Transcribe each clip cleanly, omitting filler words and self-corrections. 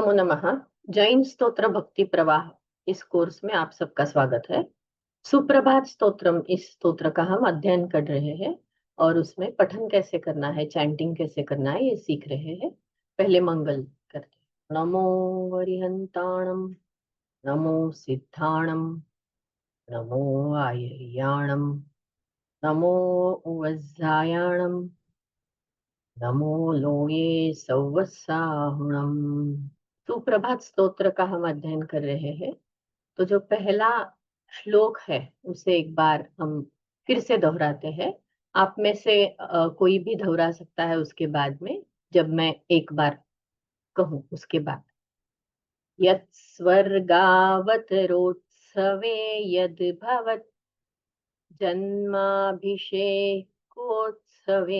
नमो नमः। जैन स्तोत्र भक्ति प्रवाह इस कोर्स में आप सबका स्वागत है। सुप्रभात स्तोत्रम इस स्तोत्र का हम अध्ययन कर रहे हैं और उसमें पठन कैसे करना है, चैंटिंग कैसे करना है, ये सीख रहे हैं। पहले मंगल करते हैं। नमो वरिहंताणम, नमो सिद्धाणम, नमो आयर्याणम, नमो उवज्जायाणम, नमो लोये सौवत्साहुणम। सुप्रभात स्तोत्र का हम अध्ययन कर रहे हैं। तो जो पहला श्लोक है उसे एक बार हम फिर से दोहराते हैं। आप में से कोई भी दोहरा सकता है उसके बाद में, जब मैं एक बार कहूँ उसके बाद। यत् स्वर्गावतरोत्सवे यद् भवत् जन्माभिषेकोत्सवे,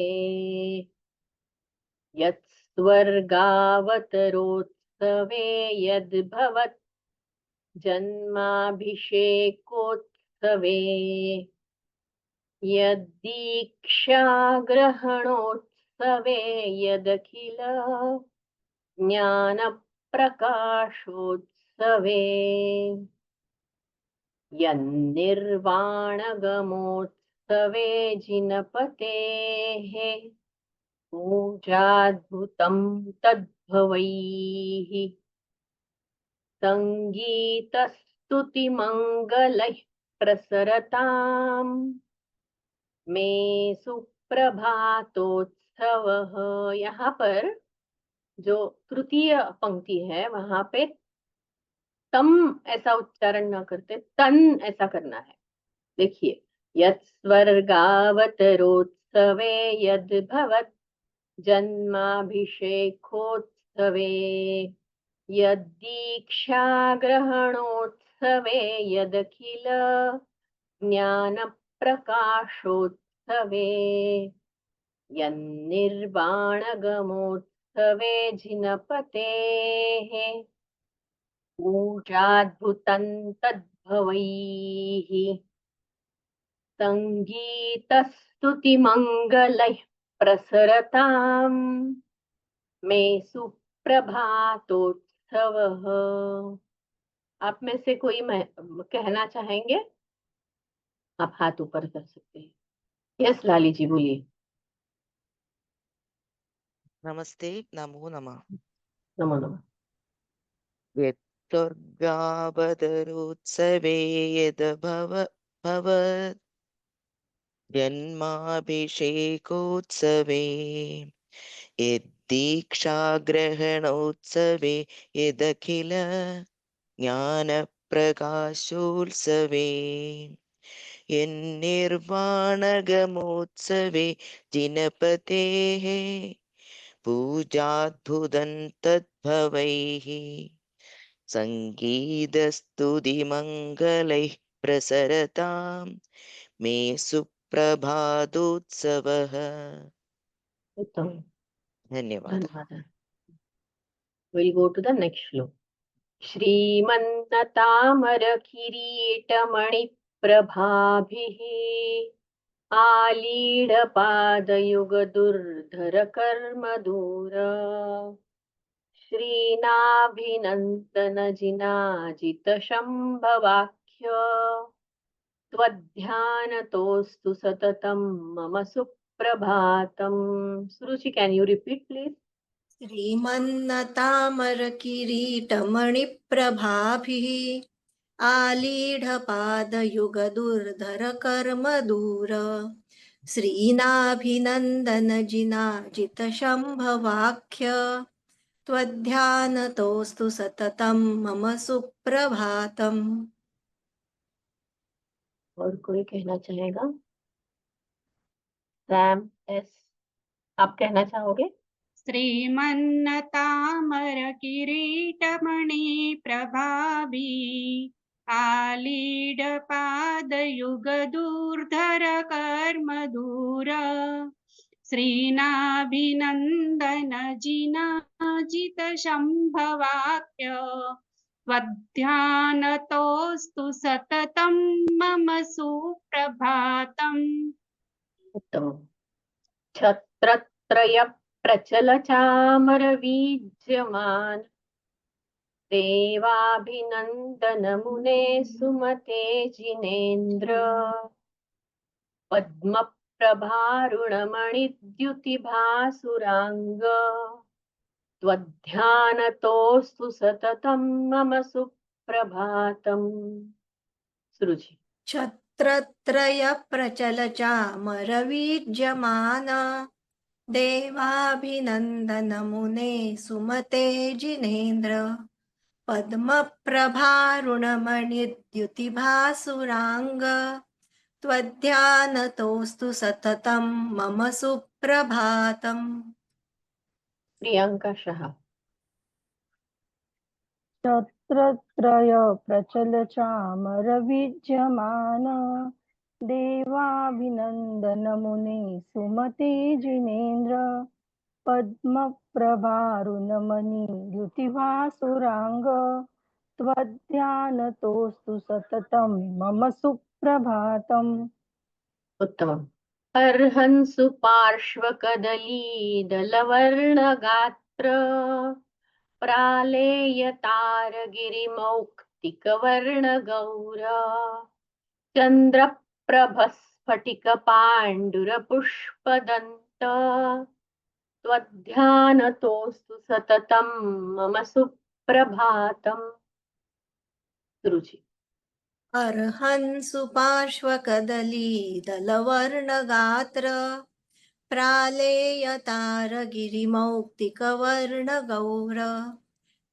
यत् स्वर्गावतरोत्सवे यद् भवत् जन्माभिषेकोत्सवे, यद्दीक्षाग्रहणोत्सवे यदखिल ज्ञानप्रकाशोत्सवे, यन्निर्वाणगमोत्सवे जिनपतेः पूजाद्भुतं तद्भवैः, संगीतस्तुतिमङ्गलैः प्रसरताम् मे सुप्रभातोत्सवः। यहाँ पर जो तृतीय पंक्ति है वहां पे तम ऐसा उच्चारण न करते, तन ऐसा करना है। देखिए, यत् स्वर्गावतरोत्सवे यद् भवत् जन्माभिषेकोत्सवे, यद्दीक्षाग्रहणोत्सवे यदखिल ज्ञानप्रकाशोत्सवे, यन्निर्वाणगमोत्सवे जिनपतेः पूजाद्भुतं तद्भवैः, संगीतस्तुतिमङ्गलैः प्रसरताम् मे सुप्रभातोत्सवः। आप में से कोई कहना चाहेंगे? आप हाथ ऊपर कर सकते हैं। यस लाली जी, बोलिए। नमस्ते, नमो नमः। नमो नमः। यत्तुर्गावदरोत्सवे यद्भवत् जन्माभिषेकोत्सवे, यद्दीक्षाग्रहणोत्सवे यदखिल ज्ञानप्रकाशोत्सवे, यन्निर्वाणगमोत्सवे जिनपतेः पूजाद्भुतं तद्भवैः, संगीतस्तुतिमङ्गलैः प्रसरतां मे सुप्रभातोत्सवः। उत्तम, धन्यवाद। धन्यवाद। We'll go to the next श्लोक। श्रीमन्नतामरकिरीटमणिप्रभाभिः आलीढपादयुगदुर्धरकर्मदूर, श्रीनाभिनन्दनजिनाजितशम्भवाख्य त्वध्यानतोऽस्तु सततं मम सुप्रभातम्। सुरुचि, कैन यू रिपीट प्लीज? श्रीमन्नतामरकिरीटमणिप्रभाभिः आलीढपादयुगदुर्धरकर्मदूर, श्रीनाभिनन्दनजिनाजितशम्भवाख्य त्वध्यानतोऽस्तु सततं मम सुप्रभातम्। और कोई कहना चाहेगा? सैम एस, आप कहना चाहोगे? श्रीमन्नतामरकिरीटमणिप्रभाभि आलीढपादयुगदूर्धरकर्मदूर, श्रीनाभिनन्दनजिनाजितशम्भवाख्य त्वध्यानतोऽस्तु सततं मम सुप्रभातम्। उत्तम। छत्रत्रय प्रचल चामर विद्यमान, देवाभिनन्दन मुने सुमते जिनेन्द्र पद्मप्रभारुणमणिद्युतिभासुराङ्ग त्वध्यानतोऽस्तु सततं मम सुप्रभातम्। सुरुचि। छत्रत्रय प्रचल चामरवीज्यमान देवाभिनन्दन मुने सुमते जिनेन्द्र पद्मप्रभारुणमणिद्युतिभासुराङ्ग त्वध्यानतोऽस्तु सततं मम सुप्रभातम्। प्रियंका शाह। छत्रत्रय प्रचल चामर विद्यमान देवाभिनन्दन मुने सुमते जिनेन्द्र पद्म प्रभारुणमणि द्युतिभासुरांग त्वध्यानतोऽस्तु सततं मम सुप्रभातम्। उत्तमम्। अर्हन्सु पार्श्वकदलीदलवर्णगात्र प्रालेयतारगिरिमौक्तिकवर्णगौर चन्द्रप्रभस्फटिकपाण्डुरपुष्पदन्त त्वध्यानतोऽस्तु सततं मम सुप्रभातम्। रुचि। अर्हन्सु पार्श्वकदलीदलवर्णगात्र प्रालेयतारगिरिमौक्तिकवर्णगौर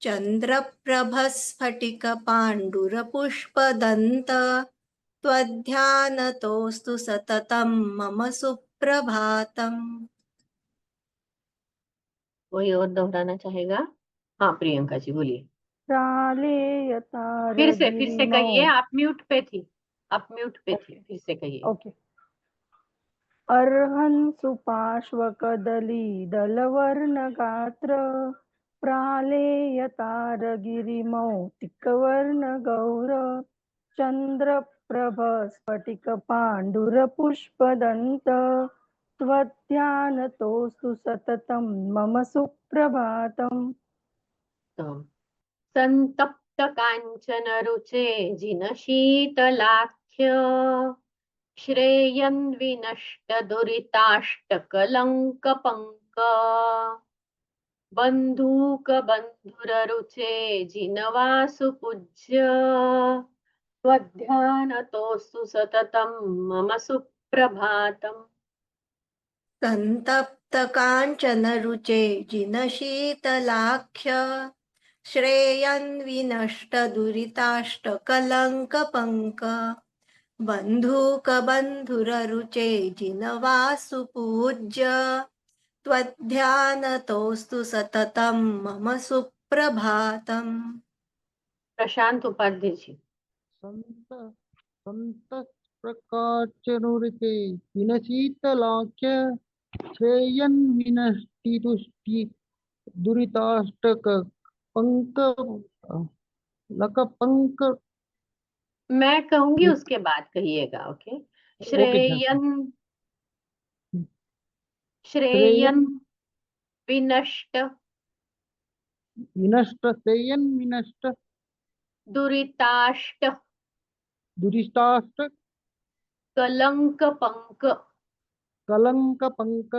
चन्द्रप्रभस्फटिकपाण्डुरपुष्पदन्त त्वध्यानतोऽस्तु सततं मम सुप्रभातम्। कोई और दोहराना चाहेगा? हाँ प्रियंका जी बोलिए। फिर से कहिए। आप म्यूट पे थी, फिर से कहिए। ओके। अर्हन्सु पार्श्वकदलीदलवर्णगात्र प्रालेयतारगिरिमौक्तिकवर्णगौर चन्द्रप्रभस्फटिकपाण्डुरपुष्पदन्त त्वध्यानतोऽस्तु सततं मम सुप्रभातम्। संतप्त कांचन रुचे जिनशीतलाख्य श्रेयन् विनष्ट दुरिताष्टकलङ्कपङ्क बन्धूक बन्धुररुचे जिनवासुपूज्य त्वध्यानतोऽस्तु सततं मम सुप्रभातम्। सन्तप्तकाञ्चनरुचे जिनशीतलाख्य श्रेयन् विनष्ट दुरिताष्टकलङ्कपङ्क बन्धूकबन्धुररुचे जिनवासुपूज्य त्वध्यानतोऽस्तु सततं मम सुप्रभातम्। प्रशांत उपाध्याय जी। संत प्रकाशनुरिते विनशीतलाख्य श्रेयन् विनष्टि तुष्टि दुरिताष्टक पंक लकपंक। मैं कहूंगी उसके बाद कहिएगा। ओके। श्रेयन् श्रेयन् विनष्ट विनष्ट श्रेयन् विनष्ट दुरिताष्ट दुरिताष्ट कलंकपंक कलंकपंक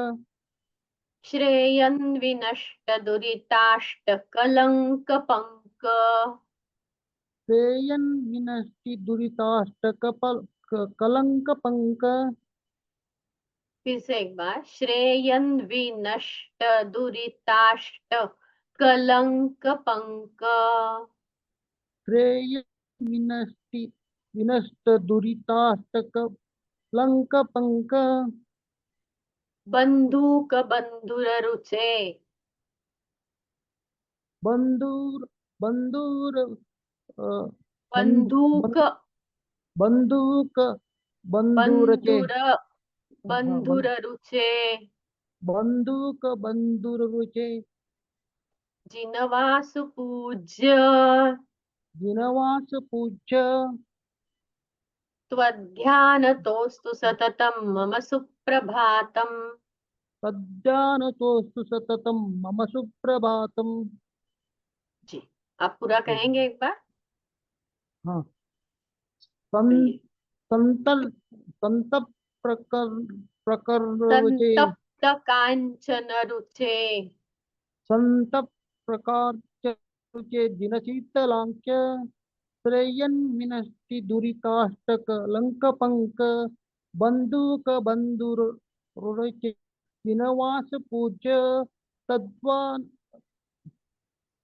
श्रेयन् विनष्ट दुरिताष्ट कलंकपंक श्रेयन् विनष्टि दुरिताष्ट कलंकपंक। फिर से एक बार। श्रेयन् विनष्ट दुरिताष्ट कलंकपंक श्रेयन् विनष्टि विनष्ट दुरिताष्ट कलंकपंक बंधूक बंधुररुचे बंधुर बंधुर बंधूक बंधुक बंधुरचे बंधुररुचे बंधुक बंधुररुचे जिनवासुपूज्य जिनवासुपूज्य त्वध्यानतोऽस्तु सततं मम सुप्रभातम्। तद्यानतोऽस्तु सततं मम सुप्रभातम्। जी आप पूरा कहेंगे एक बार? हाँ। सं कहिए। संतल संतप प्रकर प्रकरवचे संतप्त कांचन रुचे संतप प्रकारचे दिनशीतलांक्य श्रेयन् विनष्टि दुरिताष्टक लंकपंक बंदूक बंधुरुचे दिनवास पूज्य तद्वान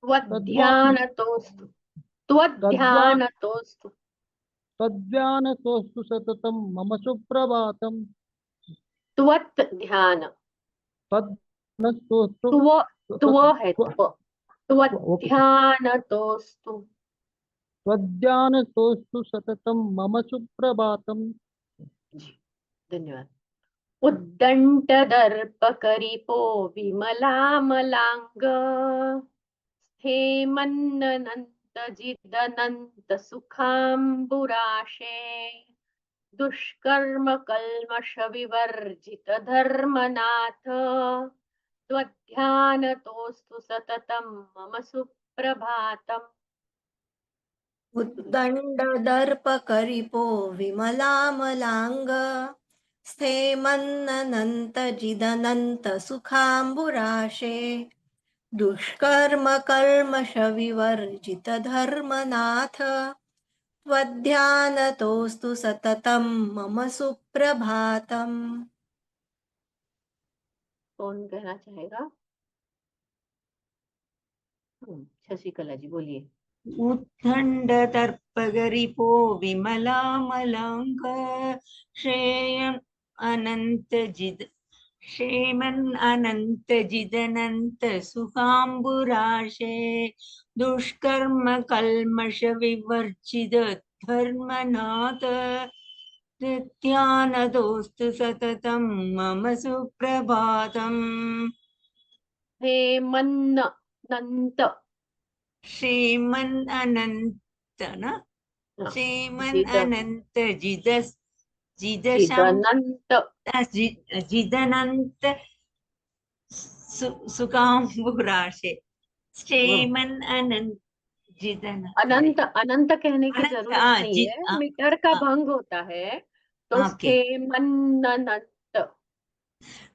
तद्वान त्वध्यानतोस्तु तद्वान त्वध्यानतोस्तु तद्व्यानतोस्तु सततं मम सुप्रभातम् त्वत् ध्यान। तद्नतोस्तु त्व त्व है त्व ओके त्वध्यानतोस्तु। तद्व्यानतोस्तु सततं मम सुप्रभातम् जी, धन्यवाद। उद्दंड दर्प करिपो विमलामलांग हेमन्ननंत जिदनंत सुखांबुराशे दुष्कर्म कल्मष विवर्जित धर्मनाथ त्वध्यानतोस्तु सततं मम सुप्रभातम्। उद्दण्डदर्पकरिपो विमलामलाङ्ग स्थेमन्ननन्तजिदनन्तसुखाम्बुराशे दुष्कर्मकल्मषविवर्जितधर्मनाथ त्वध्यानतोस्तु सततं मम सुप्रभातम्। कौन कहना चाहेगा? शशिकला जी बोलिए। उद्दण्डदर्पगरिपो विमलामलाङ्ग श्रेयम् अनन्तजिदनन्त सुखाम्बुराशे दुष्कर्म कल्मष विवर्जित धर्मनाथ त्वध्यानतोस्तु सततं मम सुप्रभातम्। हेमन्ननंत श्रीमन् अनंत न श्रीमन् जिद अनंत जिदनंत जिदनंत सुकाम्बुराशे श्रीमन् अनंत अनंत अनंत कहने की अनंत जरूरत नहीं है, मीटर का हाँ, भंग होता है तो ओके स्थेमन्ननंत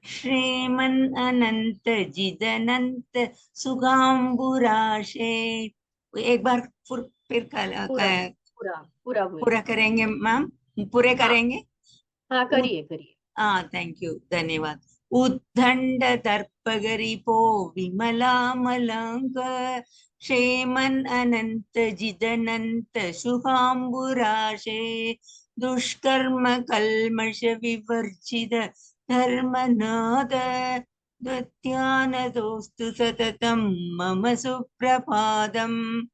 श्रीमन् अनंत जिदनंत सुकाम्बुराशे। एक बार फिर पूरा पूरा पूरा बोलिए। पूरा करेंगे मैम, पूरे हाँ करेंगे। हाँ करिए करिए। थैंक यू, धन्यवाद। उद्दंड दर्पगरिपो विमलामलंग क्षेमन् अनंत जिदनंत सुखाम्बुराशे दुष्कर्म कल्मष विवर्जित धर्मनाद त्वध्यानतोस्तु सततं मम सुप्रभातम्।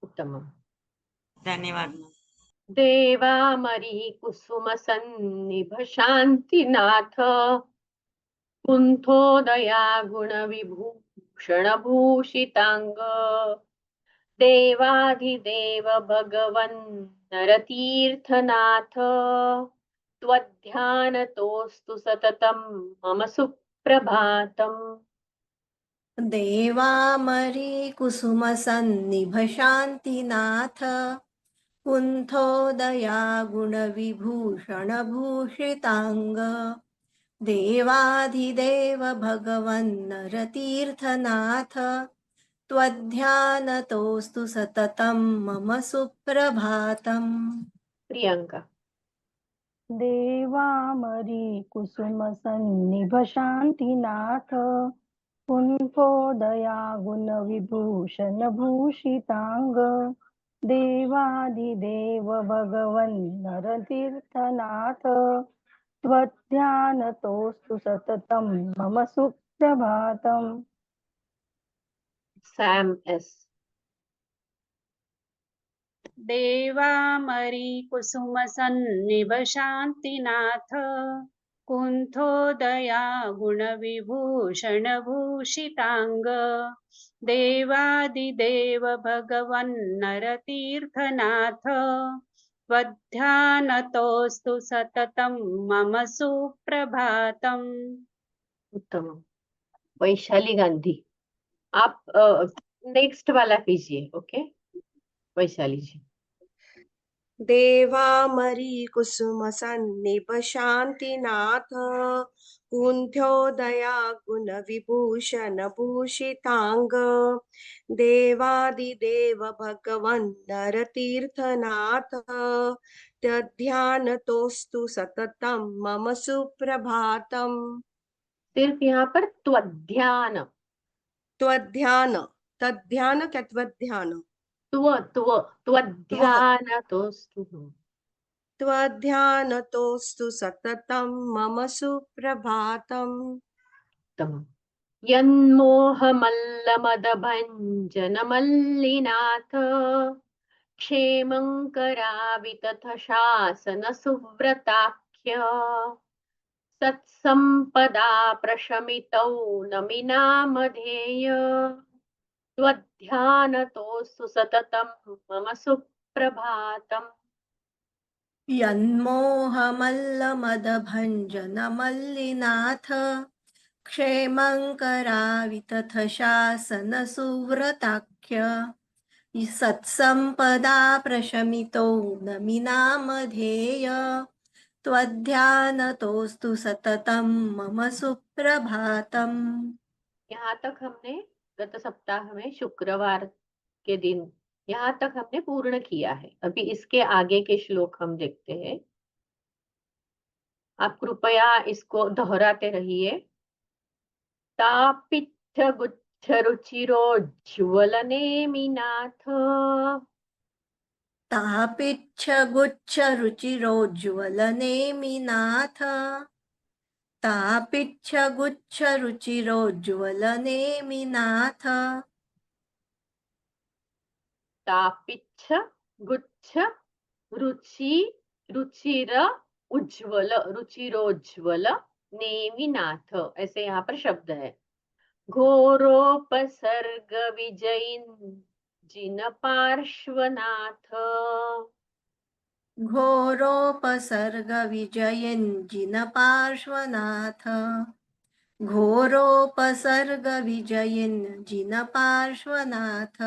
उत्तम। धन्यवाद। देवामरी कुसुम सन्निभ शांतिनाथ कुंथोदया गुण विभूषण भूषितांग देवाधिदेव भगवन् नरतीर्थनाथ त्वध्यानतोस्तु सततं मम सुप्रभातम्। देवामरी कुसुमसन्निभ शान्तिनाथ कुन्थोदया गुणविभूषण भूषितांग देवाधिदेव भगवन्नरतीर्थनाथ त्वध्यानतोस्तु सततं मम सुप्रभातम्। प्रियंका। देवामरी कुसुम सन्निभ शांतिनाथ कुंठोदया गुण विभूषण भूषितांग देवादिदेव भगवन् नरतीर्थनाथ त्वध्यानतोस्तु सततं मम सुप्रभातम्। Sam S. देवामरी कुसुम सन्निभ शांतिनाथ कुंथोदया गुण विभूषण भूषितांग देवादिदेव भगवन् नरतीर्थनाथ त्वध्यानतोस्तु सततं मम सुप्रभातम्। उत्तम। वैशाली गांधी, आप नेक्स्ट वाला कीजिए। ओके वैशाली जी। देवामरी कुसुम सन्निभ शांतिनाथ कुंठ्योदया गुण विभूषण भूषितांग देवादिदेव भगवन् नरतीर्थनाथ तद्ध्यानतोस्तु सततं मम सुप्रभातम्। सिर्फ यहाँ पर त्वध्यान, त्वध्यान, तद्ध्यान क्या त्वध्यान? त्वध्यानतोस्तु। त्वध्यानतोस्तु सततं मम सुप्रभातम्। उत्तमम्। यन्मोहमल्लमदभञ्जनमल्लिनाथ क्षेमङ्करावितथ शासन सुव्रताख्य सत्सम्पदा प्रशमितौ नमिनामधेय त्वध्यानतोस्तु सततं मम सुप्रभातम्। यन्मोहमल्लमदभञ्जनमल्लिनाथ क्षेमङ्करावितथ शासनसुव्रताख्य सत्सम्पदा प्रशमितो नमिनामधेय त्वध्यानतोस्तु सततं मम सुप्रभातम्। यहाँ तक हमने गत सप्ताह में शुक्रवार के दिन यहाँ तक हमने पूर्ण किया है। अभी इसके आगे के श्लोक हम देखते हैं। आप कृपया इसको दोहराते रहिए। तापिच्छ गुच्छ रुचिरोज्ज्वल नेमिनाथ तापिच्छ गुच्छ रुचिरोज्ज्वल नेमिनाथ तापिच्छ गुच्छ रुचिरोज्ज्वल नेमिनाथ तापिच्छ गुच्छ रुचि रुचिर उज्ज्वल रुचिरोज्ज्वल नेमिनाथ, ऐसे यहाँ पर शब्द है। घोरोपसर्ग विजयिन जिन पार्श्वनाथ घोरोपसर्ग विजयन् जिन पार्श्वनाथ घोरोपसर्ग विजयन् जिन पार्श्वनाथ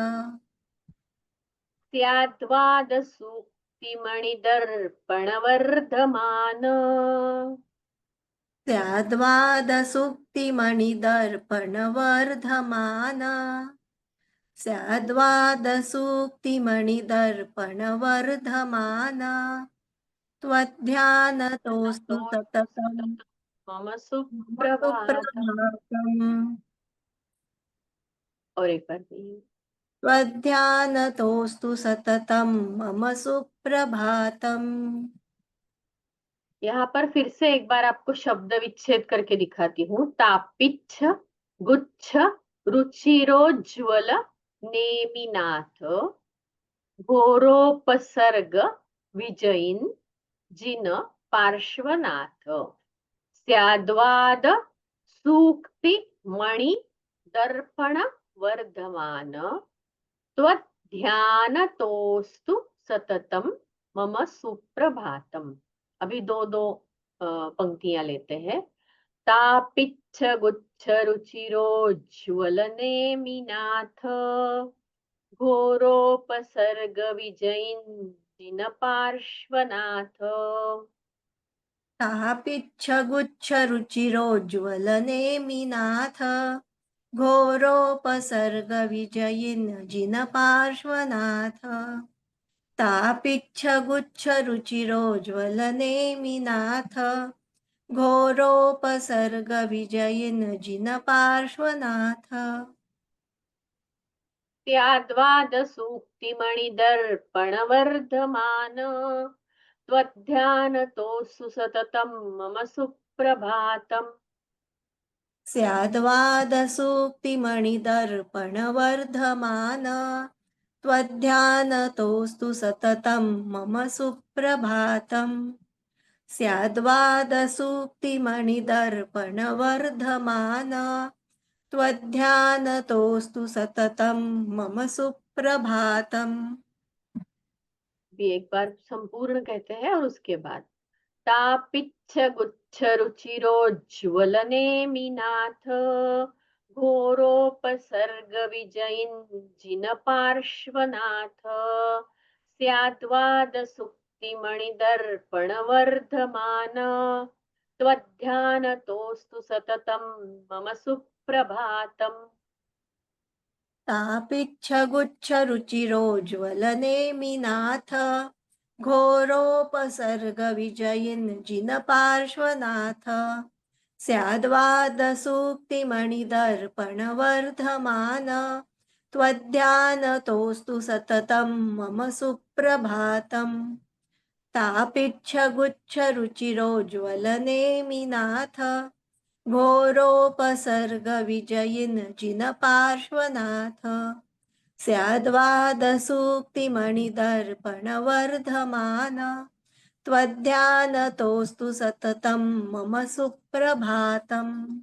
स्याद्वाद सूक्तिमणिदर्पणवर्धमान स्याद्वादसूक्तिमणिदर्पणवर्धमान स्याद्वादसूक्तिमणिदर्पणवर्धमान त्वध्यानतोस्तु सततं मम मम सुप्रभातम्। सुप्रभातम्। और एक बार भी त्वध्यानतोस्तु सततं मम सुप्रभातम्। यहाँ पर फिर से एक बार आपको शब्द विच्छेद करके दिखाती हूँ। तापिच्छ गुच्छ रुचिरोज्ज्वल नेमिनाथ घोरोपसर्ग विजयिन जिन पार्श्वनाथ स्याद्वाद सूक्ति मणि दर्पण वर्धमान त्वध्यानतोस्तु सततम मम सुप्रभातम। अभी दो दो पंक्तियां लेते हैं। तापिच्छ गुच्छ रुचिरोज्ज्वल नेमिनाथ घोरोपसर्ग विजयिन जिन पार्श्वनाथ तापिच्छ गुच्छ रुचिरोज्ज्वल नेमिनाथ घोरोपसर्ग विजयिन् जिन पार्श्वनाथ तापिच्छ गुच्छ रुचिरोज्ज्वल नेमिनाथ घोरोपसर्ग विजयिन् जिन पार्श्वनाथ स्याद्वाद सूक्तिमणिदर्पणवर्धमान त्वध्यानतोस्तु सततं मम सुप्रभातम्। स्याद्वादसूक्तिमणिदर्पणवर्धमान त्वध्यानतोस्तु सततं मम सुप्रभातम्। स्याद्वादसूक्तिमणिदर्पणवर्धमान त्वध्यानतोस्तु सततं मम सुप्रभातम्। भी एक बार संपूर्ण कहते हैं और उसके बाद तापिच्छ गुच्छ रुचिरोज्ज्वल नेमिनाथ घोरोपसर्ग विजयिन् जिन पार्श्वनाथ स्याद्वाद सुक्तिमणिदर्पण वर्धमान त्वध्यानतोऽस्तु सततं मम सुप्रभातम्। तापिच्छगुच्छरुचिरोज्ज्वलनेमिनाथ घोरोपसर्गविजयिन् जिनपार्श्वनाथ स्याद्वादसूक्तिमणिदर्पणवर्धमान त्वध्यानतोऽस्तु सततं मम सुप्रभातम्। तापिच्छगुच्छरुचिरोज्ज्वलनेमिनाथ घोरोपसर्गविजयिन् जिनपार्श्वनाथ स्याद्वादसूक्तिमणिदर्पणवर्धमान त्वध्यानतोऽस्तु सततं मम सुप्रभातम्।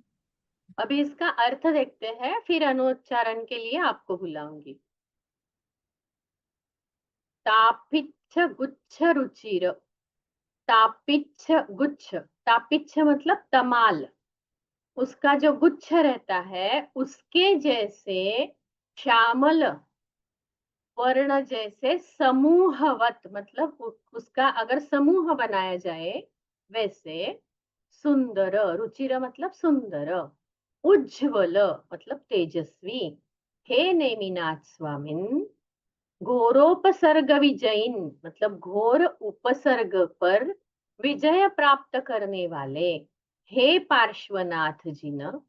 अभी इसका अर्थ देखते हैं, फिर अनुच्चारण के लिए आपको बुलाऊंगी। तापिच्छ गुच्छ रुचिर, तापिच्छ गुच्छ, तापिच्छ मतलब तमाल, उसका जो गुच्छ रहता है उसके जैसे श्यामल वर्ण जैसे समूहवत, मतलब उसका अगर समूह बनाया जाए वैसे सुंदर, रुचिर मतलब सुंदर, उज्ज्वल मतलब तेजस्वी, हे नेमिनाथ स्वामिन, घोरोपसर्ग विजयिन मतलब घोर उपसर्ग पर विजय प्राप्त करने वाले, हे पार्श्वनाथ जी न,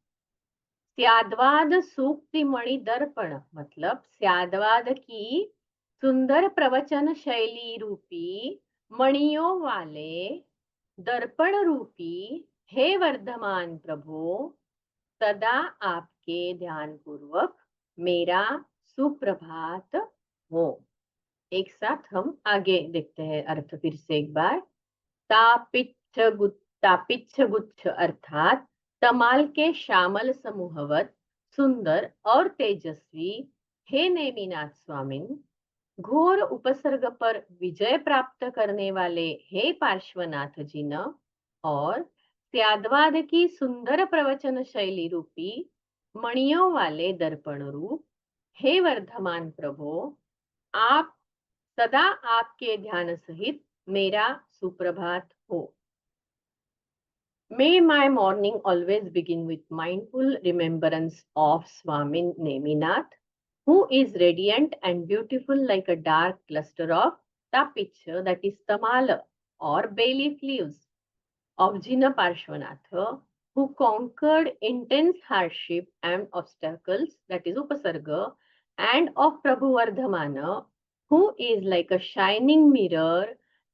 स्याद्वाद सूक्तिमणि दर्पण मतलब स्याद्वाद की सुंदर प्रवचन शैली रूपी मणियों वाले दर्पण रूपी हे वर्धमान प्रभु, सदा आपके ध्यान पूर्वक मेरा सुप्रभात हो। एक साथ हम आगे देखते हैं अर्थ फिर से एक बार। तापिच्छ गुच्छ अर्थात तमाल के श्यामल समूहवत सुंदर और तेजस्वी हे नेमिनाथ स्वामिन, घोर उपसर्ग पर विजय प्राप्त करने वाले हे पार्श्वनाथ जी न, और स्याद्वाद की सुंदर प्रवचन शैली रूपी मणियों वाले दर्पण रूप हे वर्धमान प्रभु, आप सदा आपके ध्यान सहित मेरा सुप्रभात हो। May my morning always begin with mindful remembrance of Swamin Neminath, who is radiant and beautiful like a dark cluster of tapich, that is tamala or bay leaf leaves, of Jina Parshvanatha, who conquered intense hardship and obstacles, that is Upasarga, and of Prabhu Vardhamana, who is like a shining mirror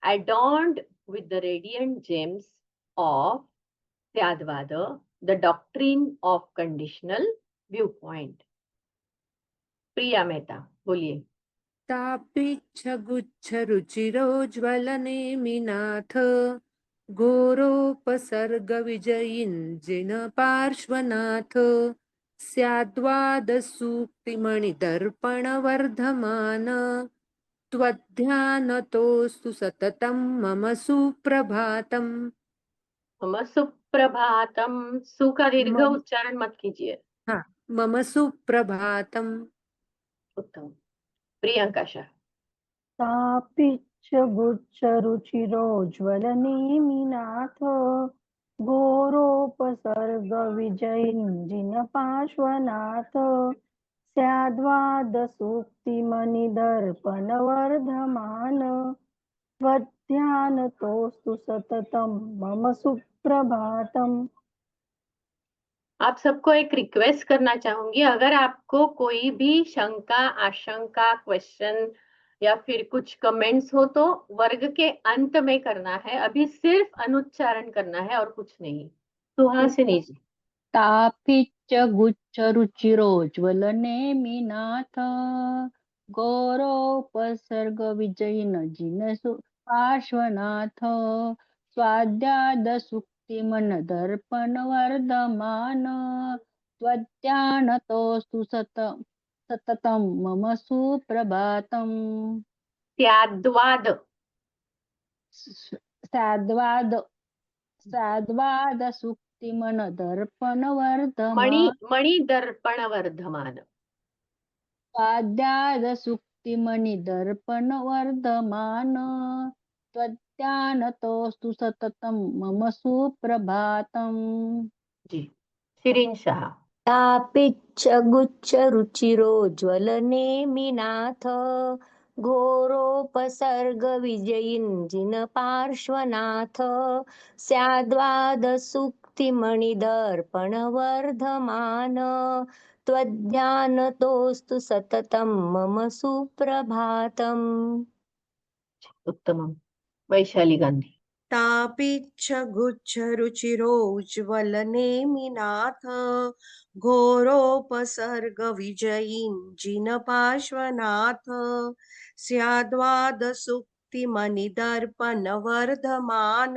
adorned with the radiant gems of Syadvada, the doctrine of conditional viewpoint. प्रिया मेहता बोलिए। तापिच्छगुच्छरुचिरोज्ज्वलनेमिनाथ घोरोपसर्गविजयिन् जिनपार्श्वनाथ स्याद्वादसूक्तिमणिदर्पणवर्धमान त्वध्यानतोऽस्तु सततं मम सुप्रभातम्। मम सुप्रभातम, सु का दीर्घ मम- उच्चारण मत कीजिए। हाँ, मम सुप्रभातम्। उत्तम। प्रियंका शाह। तापिच्छ गुच्छ रुचिरोज्ज्वलनेमिनाथ घोरोपसर्ग विजयिन् पार्श्वनाथ स्याद्वाद सूक्तिमणिदर्पणवर्धमान त्वध्यानतोऽस्तु सततं मम सुप्रभातम्। आप सबको एक रिक्वेस्ट करना चाहूंगी, अगर आपको कोई भी शंका, आशंका, क्वेश्चन या फिर कुछ कमेंट्स हो तो वर्ग के अंत में करना है, अभी सिर्फ अनुच्चारण करना है और कुछ नहीं। सुहासिनी जी। तापिच्च गुच्छ रुचिरोज्ज्वलनेमिनाथ गौरोपसर्ग विजयिन् जिनसु पार्श्वनाथ स्वाद्यादसूक्तिमनदर्पणवर्धमान त्वध्यानतोऽस्तु सततं मम सुप्रभातम्। स्याद्वाद साद्वाद सुक्तिमन दर्पण वर्धमान मणि दर्पण वर्धमान स्वाध्याय सुक्तिमणि दर्पण वर्धमान त्वद्ध्यानतोऽस्तु सततं मम सुप्रभातम्। जी शिरींशाह। तापिच्छगुच्छरुचिरोज्ज्वलनेमिनाथ घोरोपसर्गविजयिन् पार्श्वनाथ स्याद्वादसूक्तिमणिदर्पणवर्धमान त्वद्ध्यानतोऽस्तु सततं मम सुप्रभातम्। उत्तमम। वैशाली गांधी। तापीच्छगुच्छरुचिरोज्ज्वलनेमिनाथ घोरोपसर्गविजयिञ्जिनपार्श्वनाथ स्याद्वादसूक्तिमणिदर्पणवर्धमान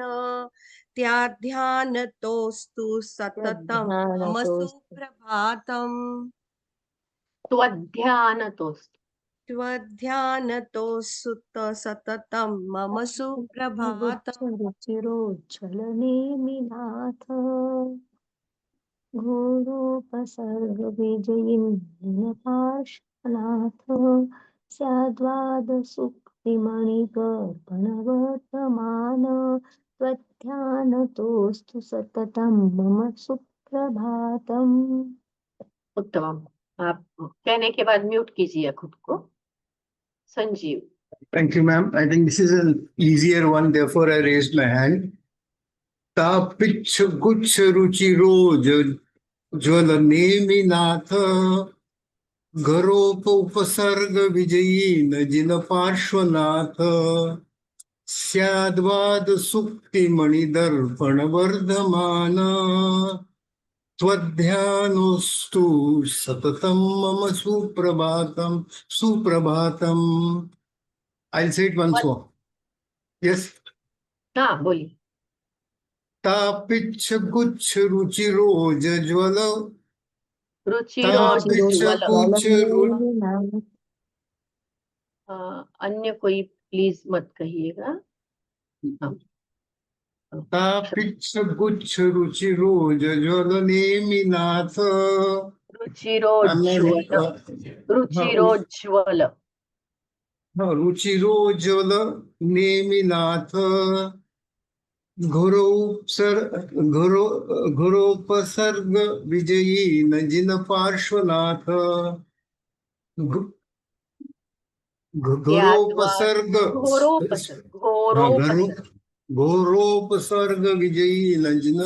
त्याध्यानतोऽस्तु सततं मम सुप्रभातम्। त्वध्यानतोस्तु त्वध्यानतोऽस्तु सततं मम सुप्रभातम्। रुचिरोज्ज्वलनेमिनाथ घोरोपसर्गविजयिन् पार्श्वनाथ स्याद्वादसूक्तिमणिदर्पणवर्धमान त्वध्यानतोऽस्तु सततं मम सुप्रभातम्। उत्तम। आप कहने के बाद म्यूट कीजिए खुद को। Sanjeev. Thank you, ma'am. I think this is an easier one, therefore I raised my hand. तापिच्छ गुच्छ रुचिरोज ज्वलनेमिनाथ घरोपसर्ग विजयीन जिन पार्श्वनाथ स्याद्वाद सुक्तिमणिदर्पण वर्धमान त्वध्यानोऽस्तु सततं मम सुप्रभातम्. I'll say it once more. Yes. हाँ बोलिए। तापिच्छ गुच्छ रुचिरोज ज्वल रुचिरोज्ज्वल। गुच्छ अन्य कोई प्लीज मत कहिएगा। हाँ। तापिच्छ गुच्छ रुचिरोज ज्वलनेमिनाथ रुचिरोज्ज्वल रुचिरोज्ज्वल नेमिनाथ घोरोपसर्ग विजयी नजिन पार्श्वनाथ घोरोपसर्ग विजयी नजिन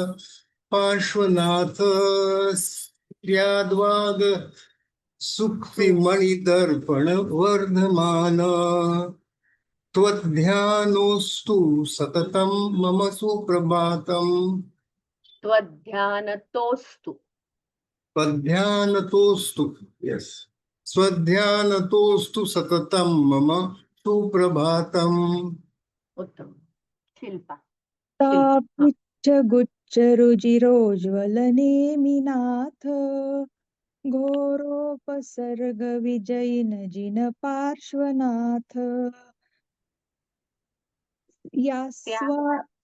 पार्श्वनाथ स्याद्वाद सुक्तिमणिदर्पण वर्धमान त्वध्यानोऽस्तु सततं मम सुप्रभातम्। त्वध्यानतोस्तु yes, स्वध्यानतोस्तु सततं मम सुप्रभातम्। उत्तम। शिल्पा। तापिच्छगुच्छरुचिरोज्ज्वलनेमिनाथ घोरोपसर्गविजयिन जिन पार्श्वनाथ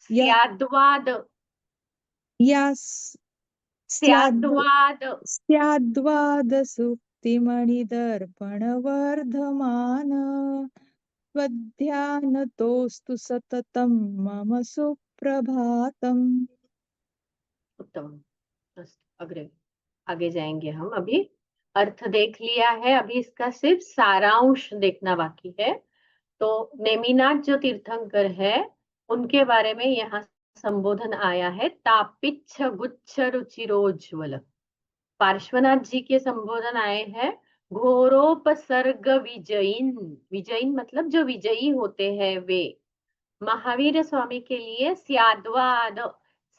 स्याद्वादसूक्तिमणिदर्पणवर्धमान त्वध्यानतोऽस्तु सततं मम सुप्रभातम्। उत्तम। आगे जाएंगे हम। अभी अर्थ देख लिया है, अभी इसका सिर्फ सारांश देखना बाकी है। तो नेमिनाथ जो तीर्थंकर है उनके बारे में यहाँ संबोधन आया है। तापिच्छ गुच्छ रुचिरोज्ज्वल। पार्श्वनाथ जी के संबोधन आए हैं घोरोपसर्ग विजयीन। विजयीन मतलब जो विजयी होते हैं वे। महावीर स्वामी के लिए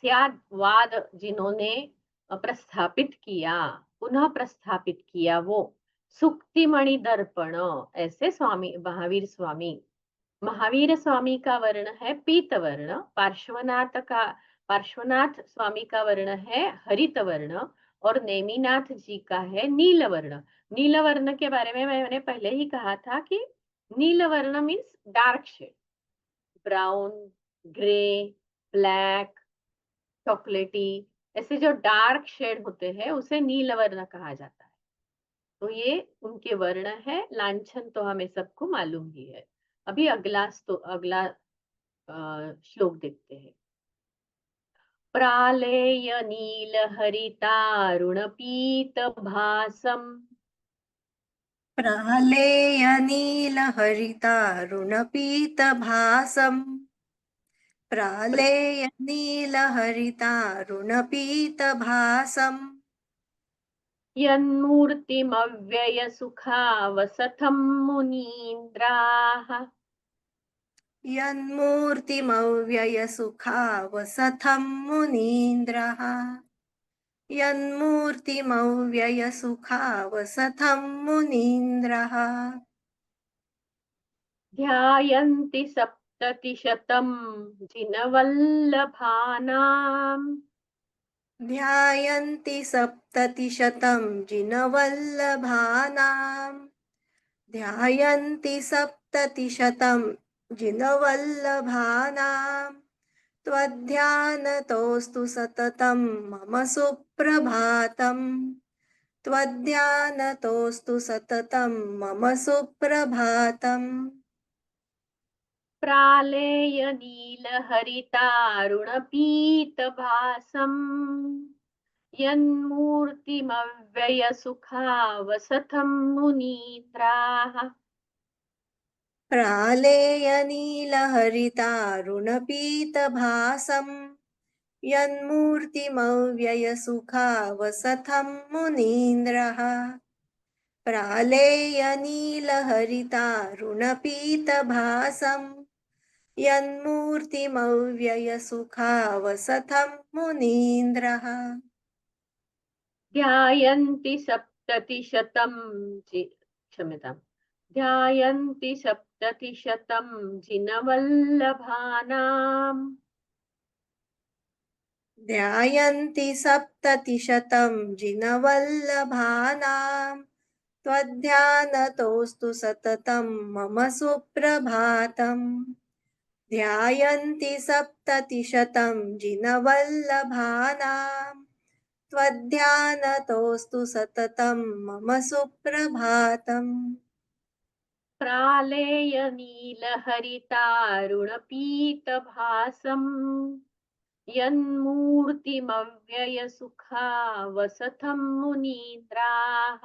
स्याद्वाद जिन्होंने प्रस्थापित किया, पुनः प्रस्थापित किया, वो सुक्तिमणि दर्पण। ऐसे स्वामी महावीर स्वामी का वर्ण है पीत वर्ण। पार्श्वनाथ स्वामी का वर्ण है हरित वर्ण और नेमिनाथ जी का है नील वर्ण। नील वर्ण के बारे में मैंने पहले ही कहा था कि नील वर्ण means dark shade, brown, grey, black, चॉकलेटी, ऐसे जो डार्क शेड होते हैं उसे नील वर्ण कहा जाता है। तो ये उनके वर्ण है। लांछन तो हमें सबको मालूम ही है। अभी अगला श्लोक देखते हैं। प्रालेय नील हरितारुण पीत भासम। प्रालेय नीलहरितारुणपीतभासम् प्रालेय नीलहरितारुणपीतभासम् यन्मूर्तिमव्यय सुखावसथं मुनीन्द्राः। यन्मूर्तिमव्ययसुखावसथं मुनीन्द्रः यन्मूर्तिमव्ययसुखावसथं मुनीन्द्रः ध्यायन्ति सप्ततिशतं जिनवल्लभानाम्। ध्यायन्ति सप्ततिशतं जिनवल्लभानाम् ध्यायन्ति सप्ततिशतं जिनवल्लभानाम् त्वध्यानतोऽस्तु सततं मम सुप्रभातम् त्वध्यानतोऽस्तु सततं मम सुप्रभातम् प्रालेय नीलहरितारुणपीतभासम् यन्मूर्तिमव्यय सुखावसथं मुनीन्द्राः। प्रालेय नीलहरितारुणपीतभासम् यन्मूर्तिमव्ययसुखावसथं मुनीन्द्रः प्रालेय नीलहरितारुणपीतभासम् यन्मूर्तिमव्ययसुखावसथं मुनीन्द्रः ध्यायन्ति सप्ततिशतं क्षम्यताम्। ध्यायन्ति सप्ततिशतं जिनवल्लभानाम्। ध्यायन्ति सप्ततिशतं जिनवल्लभानाम् त्वध्यानतोऽस्तु सततं मम सुप्रभातम् ध्यायन्ति सप्ततिशतं जिनवल्लभानाम् त्वध्यानतोऽस्तु सततं मम सुप्रभातम् प्रालेय नीलहरितारुणपीतभासम् यन्मूर्तिमव्यय सुखावसथं मुनीन्द्राः।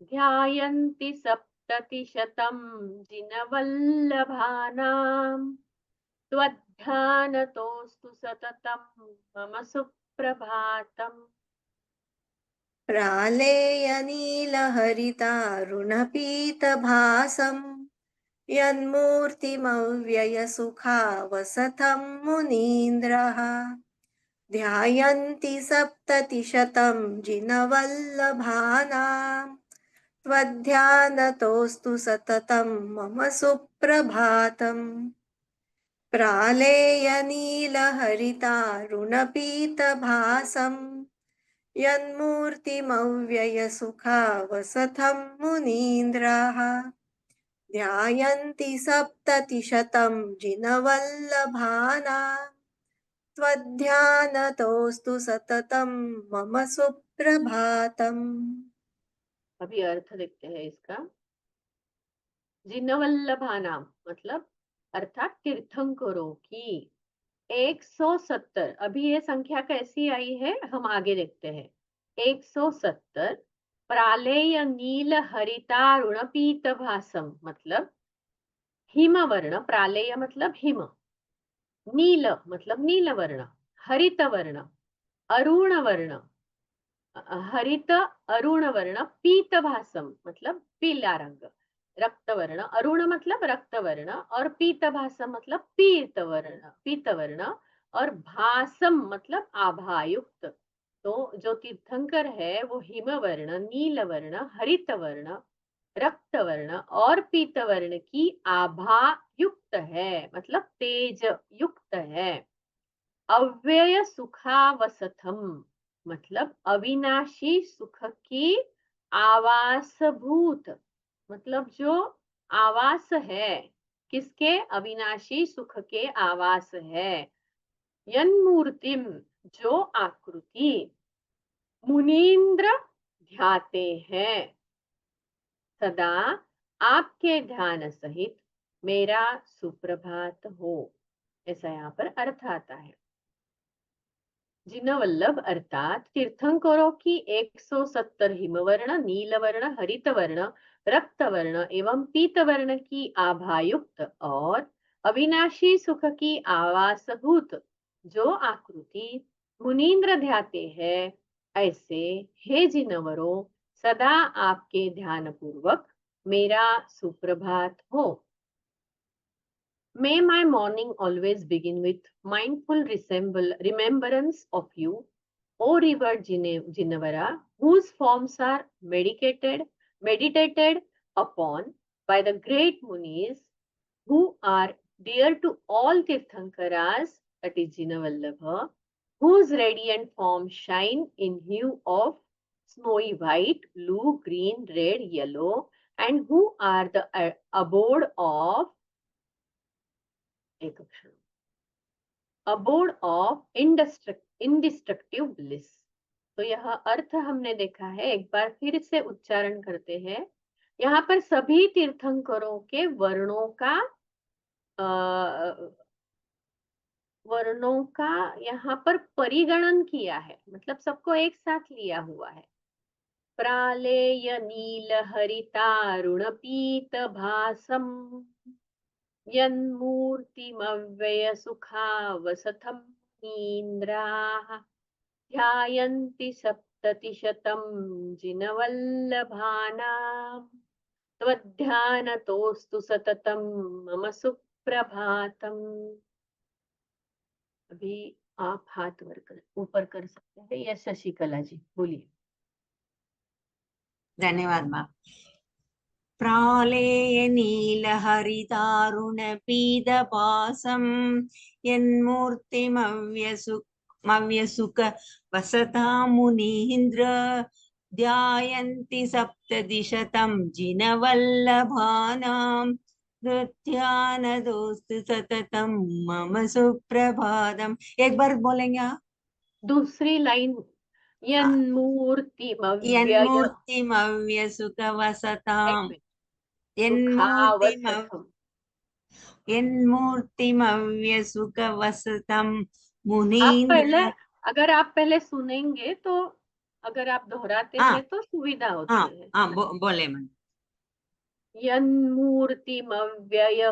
ध्यायन्ति सप्ततिशतं जिनवल्लभानाम् त्वध्यानतोऽस्तु सततं मम सुप्रभातम्। प्रालेय नीलहरितारुणपीतभासम् यन्मूर्तिमव्ययसुखावसथं मुनीन्द्रः ध्यायन्ति सप्ततिशतं जिनवल्लभानाम् त्वध्यानतोऽस्तु सततं मम सुप्रभातम् प्रालेय नीलहरितारुणपीतभासम् यन्मूर्तिमव्ययसुखावसथं मुनीन्द्राः ध्यायन्ति सप्ततिशतं जिनवल्लभानाम् त्वध्यानतोऽस्तु सततं मम सुप्रभातम्। अभी अर्थ देखते हैं इसका। जिनवल्लभानाम मतलब अर्थात तीर्थंकरों की 170। अभी ये संख्या कैसी आई है हम आगे देखते हैं। 170 प्रालेय नील हरितारुण पीतभासम मतलब हिमवर्ण। प्रालेय मतलब हिम, नील मतलब नील वर्ण, हरित वर्ण, अरुण वर्ण, हरित अरुण वर्ण, पीतभासम मतलब पीला रंग, रक्तवर्ण। अरुण मतलब रक्तवर्ण और पीतभासम मतलब पीतवर्ण और भासम मतलब आभायुक्त। तो जो तीर्थंकर है वो हिमवर्ण, नीलवर्ण, हरितवर्ण, रक्तवर्ण और पीतवर्ण की आभा युक्त है मतलब तेज युक्त है। अव्यय सुखावसथम मतलब अविनाशी सुख की आवासभूत मतलब जो आवास है, किसके? अविनाशी सुख के आवास है। यन्मूर्तिम जो आकृति मुनीन्द्र ध्याते हैं, सदा आपके ध्यान सहित मेरा सुप्रभात हो। ऐसा यहाँ पर अर्थ आता है। जिनवल्लभ अर्थात तीर्थंकरों की 170 हिमवर्ण, नीलवर्ण, हरितवर्ण, रक्तवर्ण एवं पीतवर्ण की आभायुक्त और अविनाशी सुख की आवासभूत जो आकृति मुनीन्द्र ध्याते हैं, ऐसे हे जिनवरों, सदा आपके ध्यान पूर्वक मेरा सुप्रभात हो। May my morning always begin with mindful remembrance of you, O revered Jinavara, whose forms are meditated upon by the great Munis, who are dear to all Tirthankaras, that is Jinavallabha, whose radiant forms shine in hue of snowy white, blue, green, red, yellow, and who are the abode of abode of indestructible bliss। तो यह अर्थ हमने देखा है, एक बार फिर से उच्चारण करते हैं। यहाँ पर सभी तीर्थंकरों के वर्णों का यहाँ पर परिगणन किया है, मतलब सबको एक साथ लिया हुआ है। प्रालेय नील हरितारुण पीत भासम यन्मूर्तिमव्यय सुखावसथं नीन्द्राः ध्यायन्ति सप्ततिशतं जिनवल्लभानां त्वध्यानतोऽस्तु सततं मम सुप्रभातम्। अभी आप हाथ ऊपर कर सकते हैं। यस शशिकला जी बोलिए। धन्यवाद मैम। प्रालेय नीलहरितारुणपीदपासं यन्मूर्तिमव्यसुख वसता मुनीन्द्र ध्यायन्ति सप्तदिशतं जिनवल्लभानां नृत्यानदोस्तु सततं मम सुप्रभातम्। एक बार बोलेंगे आप? दूसरी लाइन यन्मूर्तिमव्यसुख वसतां यन्मूर्तिमव्यसुख वसतं मुनीन्द्र। अगर आप पहले सुनेंगे तो अगर आप दोहराते हैं तो सुविधा होती है। बोले मैं। यन्मूर्तिमव्यय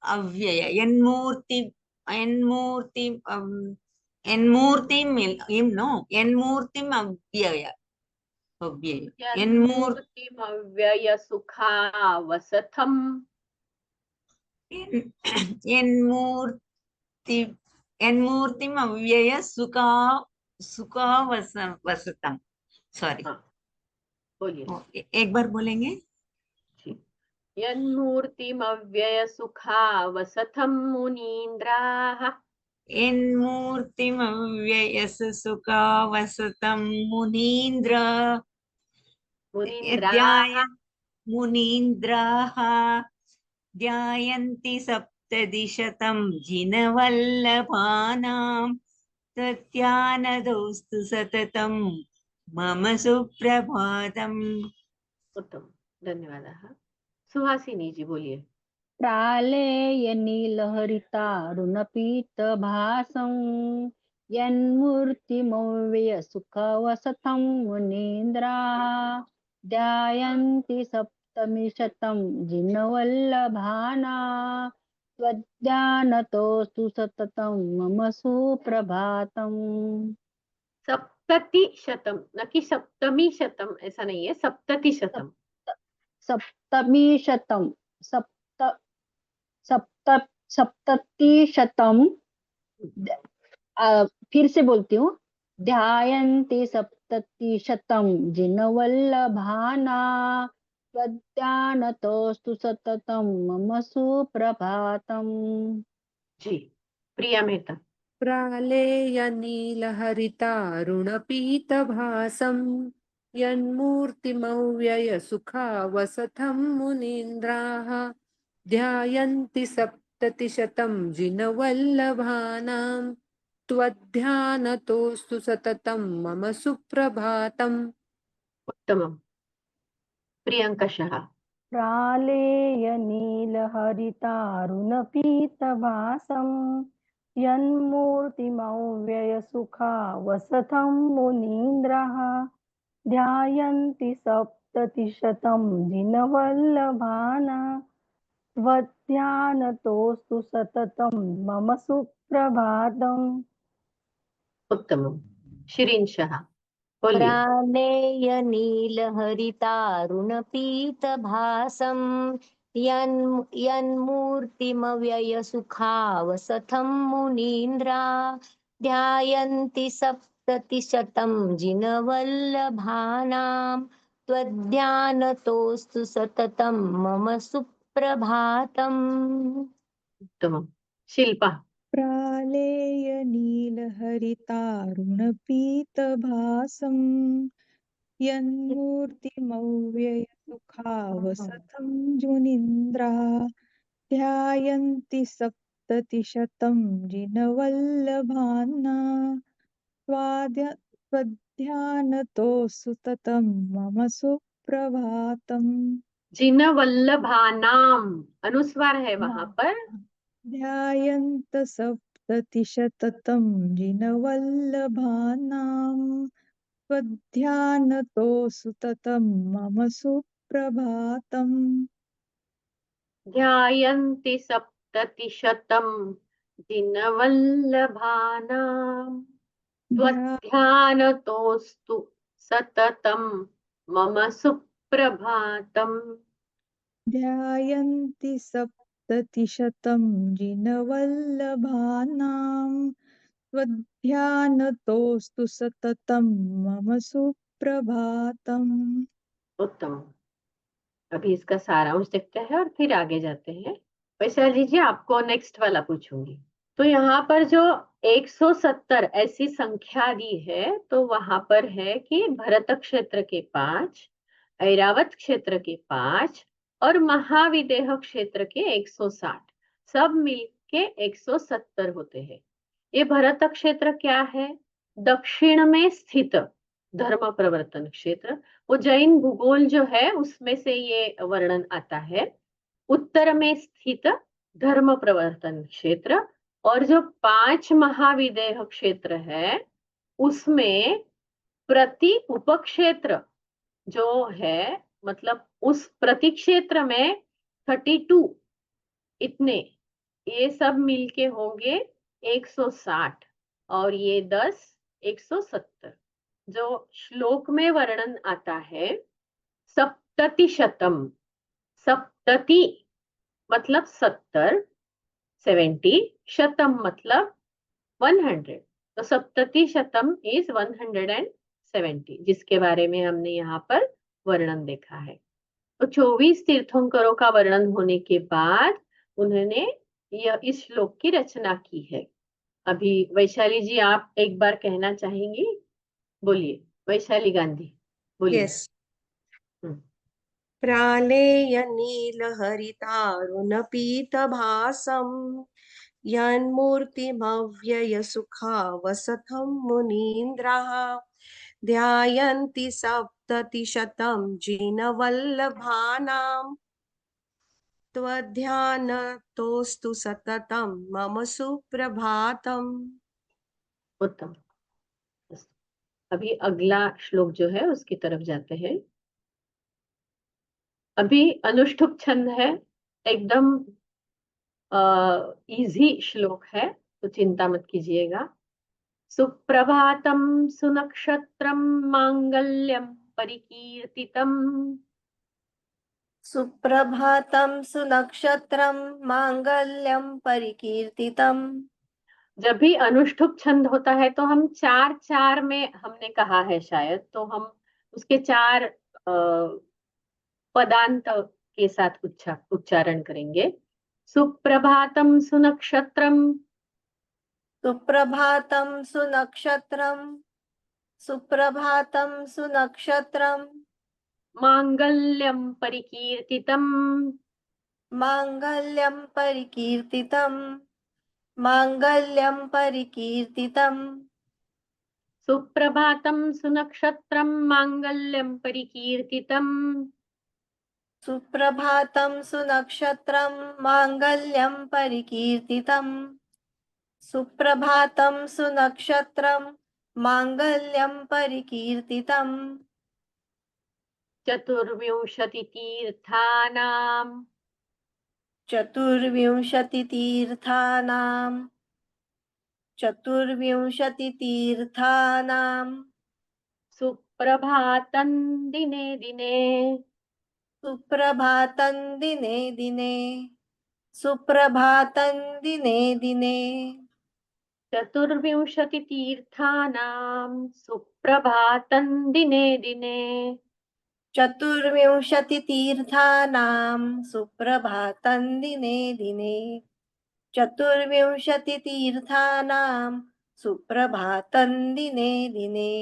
अव्यय यन्मूर्तिमव्यय यन्मूर्तिमव्यय सुखावसथम् यन्मूर्तिमव्यय सुखावसतम्। सॉरी, बोलिए एक बार बोलेंगे। यन्मूर्तिमव्यय सुखावसथं मुनीन्द्राः यन्मूर्तिमव्यय सुखावसतं मुनीन्द्राः ध्यायन्ति सप्तदिशतं जिनवल्लभानां तत्यानदोस्तु सततं मम सुप्रभातम्। उत्तम, धन्यवाद। सुहासिनी जी बोलिए। प्रालेय नीलहरितारुणपीतभासं यन्मूर्तिमव्यय सुखवसतं मुनीन्द्राः ध्यायन्ति सप्तमिशतं जिनवल्लभानां त्वध्यानतोऽस्तु सततं मम सुप्रभातम्। सप्ततिशतम, न कि सप्तमी शतम, ऐसा नहीं है, सप्ततिशतम। सप्ततिशतं सप्ततिशतं फिर से बोलती हूँ। ध्यायन्ति सप्ततिशतं जिनवल्लभानां त्वध्यानतोऽस्तु सततं मम सुप्रभातम्। जी, प्रिया मेहता। प्रालेय नीलहरितारुणपीतभासं यन्मूर्तिमव्यय सुखावसथं मुनीन्द्राः ध्यायन्ति सप्ततिशतं जिनवल्लभानां त्वध्यानतोऽस्तु सततं मम सुप्रभातम्। उत्तमम्। प्रियंकशः। प्रालेयनीलहरितारुणपीतभासं यन्मूर्तिमव्ययसुखावसथं मुनीन्द्रः ध्यायन्ति सप्ततिशतं जिनवल्लभाना त्वध्यानतोऽस्तु सततं मम सुप्रभातम्। उत्तमम्। शिरींशः बोलिए। प्रालेयनीलहरितारुणपीतभासं यन्मूर्तिमव्ययसुखावसथं मुनीन्द्रा ध्यायन्ति सप्ततिशतं जिनवल्लभानां त्वध्यानतोऽस्तु सततं मम सुप्रभातम्। उत्तमम्। शिल्पा। प्रालेयनीलहरितारुणपीतभासं यन्मूर्तिमव्ययसुखावसथं मुनीन्द्रा ध्यायन्ति सप्ततिशतं जिनवल्लभाना त्वध्यानतोऽस्तु ततं मम सुप्रभातम्। जिनवल्लभानाम अनुस्वार है वहां पर। ध्यायन्त सप्ततिशतं जिनवल्लभानां त्वध्यानतोऽस्तु ततं मम सुप्रभातम्। ध्यायन्ति सप्ततिशतं जिनवल्लभानां त्वध्यानतोऽस्तु सततं मम सुप्रभातम्। ध्यायन्ति सप्ततिशतं जिनवल्लभानां त्वध्यानतोऽस्तु सततं मम सुप्रभातम्। उत्तम। अभी इसका सारांश देखते हैं और फिर आगे जाते हैं। वैशाली जी आपको नेक्स्ट वाला पूछूंगी। तो यहाँ पर जो 170 ऐसी संख्या दी है, तो वहां पर है कि भरत क्षेत्र के 5, ऐरावत क्षेत्र के 5 और महाविदेह क्षेत्र के 160, सब मिलके 170 होते हैं। ये भरत क्षेत्र क्या है? दक्षिण में स्थित धर्म प्रवर्तन क्षेत्र। वो जैन भूगोल जो है उसमें से ये वर्णन आता है। उत्तर में स्थित धर्म प्रवर्तन क्षेत्र, और जो 5 महाविदेह क्षेत्र है उसमें प्रति उपक्षेत्र जो है, मतलब उस प्रति क्षेत्र में 32 इतने, ये सब मिलके होंगे 160 और ये 10 170। जो श्लोक में वर्णन आता है सप्ततिशतम, सप्तति मतलब 70, 70, शतम मतलब 100, तो सप्ततिशतम इज 170, जिसके बारे में हमने यहाँ पर वर्णन देखा है। तो 24 तीर्थंकरों का वर्णन होने के बाद उन्होंने यह इस श्लोक की रचना की है। अभी वैशाली जी आप एक बार कहना चाहेंगी? बोलिए वैशाली गांधी, बोलिए। यस। प्रालेयनीलहरितारुणपीतभासं यन्मूर्तिमव्ययसुखावसथं मुनीन्द्राः ध्यायन्ति सप्ततिशतं जिनवल्लभानां त्वध्यानतोऽस्तु सततं मम सुप्रभातम्। उत्तम। अभी अगला श्लोक जो है उसकी तरफ जाते हैं। अभी अनुष्ठुप छंद है, एकदम इजी श्लोक है, तो चिंता मत कीजिएगा। सुप्रभातम सुनक्षत्रम मांगल्यम परिकीर्तितम। सुप्रभातं सुनक्षत्रं मांगल्यं परिकीर्तितम्। जब भी अनुष्ठुप छंद होता है तो हम 4-4 में हमने कहा है शायद, तो हम उसके 4 पदांत के साथ उच्चारण करेंगे। सुप्रभातम सुनक्षत्रम, सुप्रभातं सुनक्षत्रं, सुप्रभातं सुनक्षत्रं, मांगल्यम परिकीर्तितम, माङ्गल्यं परिकीर्तितम् माङ्गल्यं परिकीर्तितम् सुप्रभातं सुनक्षत्रं मांगल्यं परिकीर्तितम् सुप्रभातं सुनक्षत्रं माङ्गल्यं परिकीर्तितम् सुप्रभातं सुनक्षत्रं माङ्गल्यं परिकीर्तितम् चतुर्विंशतितीर्थानां चतुर्विंशतितीर्थानां सुप्रभातं दिने दिने सुप्रभातं दिने दिने सुप्रभातं दिने दिने चतुर्विंशतितीर्थानां सुप्रभातं दिने दिने चतुर्विंशतितीर्थानां सुप्रभातं दिने दिने चतुर्विंशतितीर्थानां सुप्रभातं दिने दिने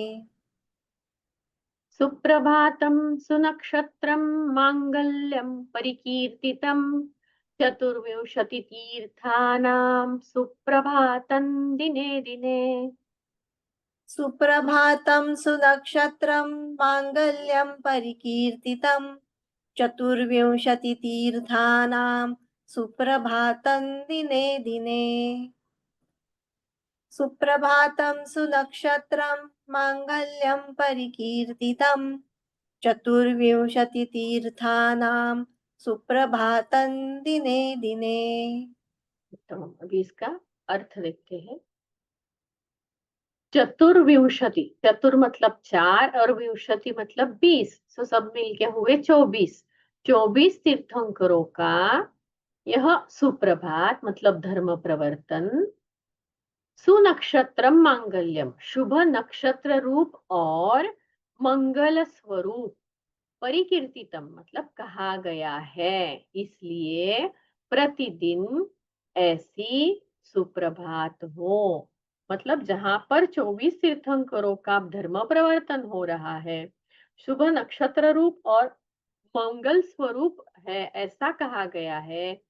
सुप्रभातं सुनक्षत्रं मांगल्यं परिकीर्तितं चतुर्विंशतितीर्थानां सुप्रभातं दिने दिने सुप्रभातं सुनक्षत्रं माङ्गल्यं परिकीर्तितं चतुर्विंशतितीर्थानां सुप्रभातं दिने दिने सुप्रभातं सुनक्षत्रं माङ्गल्यं परिकीर्तितं चतुर्विंशतितीर्थानां सुप्रभातं दिने दिने। अभी इसका अर्थ देखते हैं। चतुर्विंशति, चतुर मतलब 4 और विंशति मतलब 20, सो सब मिलके हुए 24। 24 तीर्थंकरों का यह सुप्रभात मतलब धर्म प्रवर्तन, सुनक्षत्रम मांगल्यम शुभ नक्षत्र रूप और मंगल स्वरूप, परिकीर्तितम मतलब कहा गया है, इसलिए प्रतिदिन ऐसी सुप्रभात हो। मतलब जहां पर 24 तीर्थंकरों का धर्म प्रवर्तन हो रहा है, शुभ नक्षत्र रूप और मंगल स्वरूप है, ऐसा कहा गया है,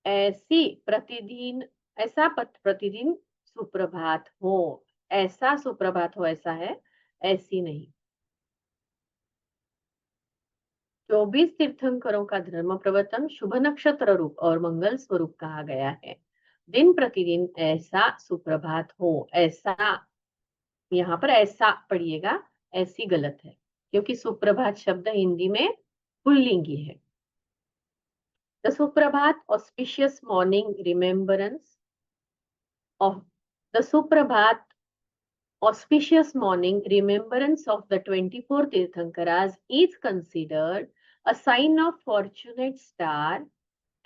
ऐसी प्रतिदिन प्रतिदिन सुप्रभात हो, ऐसा सुप्रभात हो, ऐसा है, ऐसी नहीं। 24 तीर्थंकरों का धर्म प्रवर्तन शुभ नक्षत्र रूप और मंगल स्वरूप कहा गया है। दिन प्रतिदिन ऐसा सुप्रभात हो, ऐसा यहाँ पर ऐसा पढ़िएगा, ऐसी गलत है क्योंकि सुप्रभात शब्द हिंदी में पुल्लिंगी है। द सुप्रभात auspicious morning remembrance of the सुप्रभात auspicious morning remembrance of the 24 Tirthankaras is considered a sign of fortunate star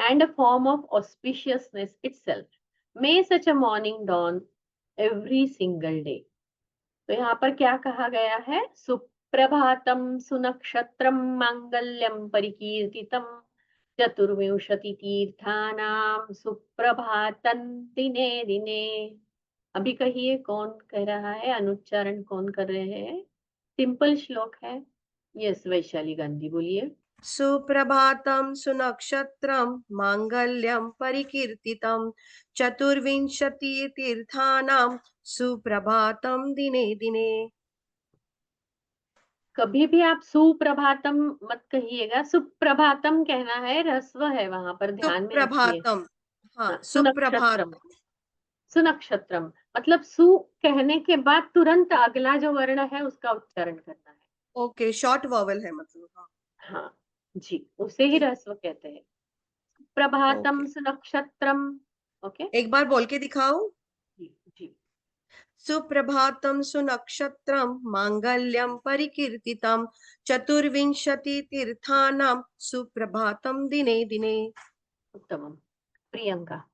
and a form of auspiciousness itself. May such a morning dawn every single day. तो यहाँ पर क्या कहा गया है? सुप्रभातम सुनक्षत्रम मांगल्यम परिकीर्तितम चतुर्विंशति तीर्थानाम सुप्रभातं दिने दिने। अभी कहिए कौन कह रहा है, अनुच्चारण कौन कर रहे हैं? सिंपल श्लोक है। यस वैशाली गांधी बोलिए। सुप्रभातं सुनक्षत्रं मांगल्यं परिकीर्तितं चतुर्विंशति तीर्थानां सुप्रभातं दिने दिने। कभी भी आप सुप्रभातम मत कहिएगा, सुप्रभातम कहना है, ह्रस्व है, वहां पर ध्यान में रखिए। सुप्रभातम, हाँ, सुनक्षत्रम, सुनक्षत्रम मतलब सु कहने के बाद तुरंत अगला जो वर्ण है उसका उच्चारण करना है। ओके, शॉर्ट वॉवल है मतलब। हाँ जी, उसे ही ह्रस्व कहते हैं। प्रभातम सुनक्षत्रम। ओके, एक बार बोल के दिखाओ। जी जी। सुप्रभातं सुनक्षत्रं मांगल्यं परिकीर्तितं चतुर्विंशति तीर्थानां सुप्रभातं दिने दिने। उत्तमम। प्रियंका।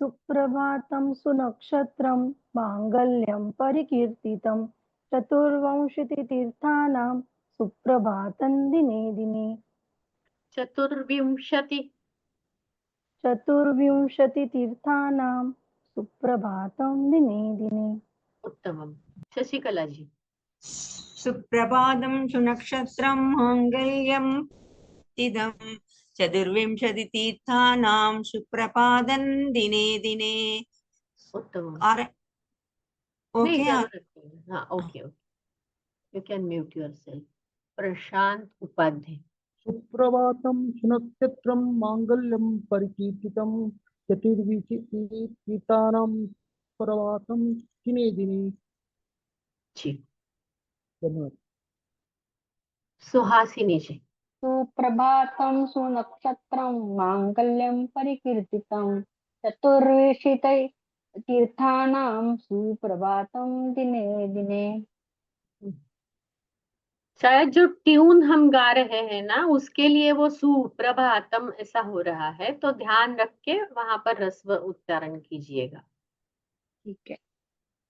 सुप्रभातं सुनक्षत्रं मांगल्यं परिकीर्तितं चतुर्विंशतितीर्थानां सुप्रभातं दिने दिने। चतुर्विंशतितीर्थानां सुप्रभातं दिने दिने। उत्तमम। शशिकला जी। सुप्रभातं सुनक्षत्रं मांगल्यं इदं चतुर्विंशतितीर्थानां सुप्रभातं दिने दिने। उत्तम। और नहीं, ओके जरूरत नहीं है। हाँ, okay okay, you can mute yourself. Prashant Upadhyay. सुप्रभातं सुनक्षत्रं मांगल्यं परिकीर्तितं चतुर्विंशतितीर्थानां प्रभातं दिने दिने। जी, धन्यवाद। सुहासिनी जी। सुप्रभातं सुनक्षत्रं माङ्गल्यं परिकीर्तितं चतुर्विंशति तीर्थानां सुप्रभातं दिने दिने। शायद जो ट्यून हम गा रहे हैं ना, उसके लिए वो सुप्रभातम ऐसा हो रहा है, तो ध्यान रख के वहां पर रस्व उच्चारण कीजिएगा। ठीक है।